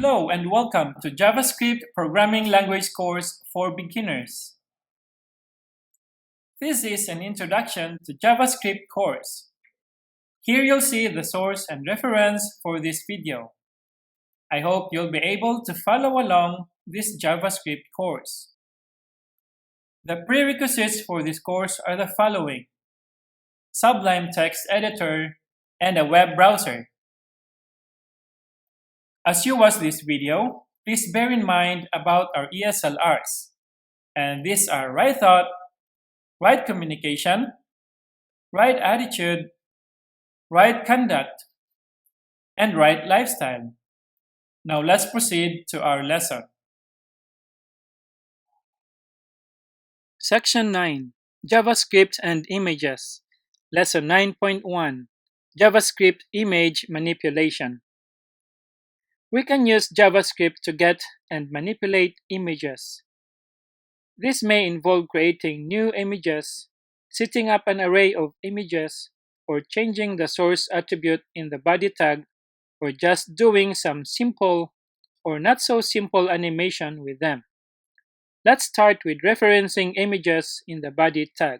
Hello and welcome to JavaScript Programming Language course for beginners. This is an introduction to JavaScript course. Here you'll see the source and reference for this video. I hope you'll be able to follow along this JavaScript course. The prerequisites for this course are the following: Sublime Text Editor and a web browser. As you watch this video, please bear in mind about our ESLRs. And these are right thought, right communication, right attitude, right conduct, and right lifestyle. Now let's proceed to our lesson. Section 9, JavaScript and Images. Lesson 9.1, JavaScript Image Manipulation. We can use JavaScript to get and manipulate images. This may involve creating new images, setting up an array of images, or changing the source attribute in the body tag, or just doing some simple or not so simple animation with them. Let's start with referencing images in the body tag.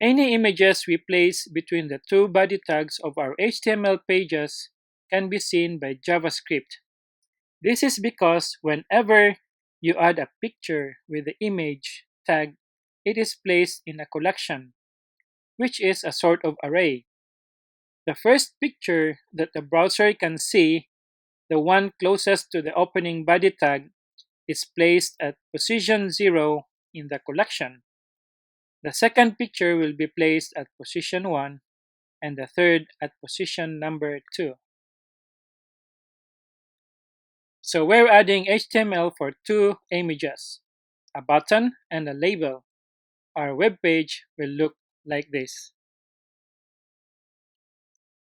Any images we place between the two body tags of our HTML pages can be seen by JavaScript. This is because whenever you add a picture with the image tag, it is placed in a collection, which is a sort of array. The first picture that the browser can see, the one closest to the opening body tag, is placed at position 0 in the collection. The second picture will be placed at position 1, and the third at position number 2. So we're adding HTML for two images, a button and a label. Our web page will look like this.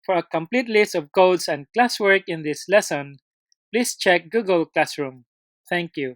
For a complete list of codes and classwork in this lesson, please check Google Classroom. Thank you.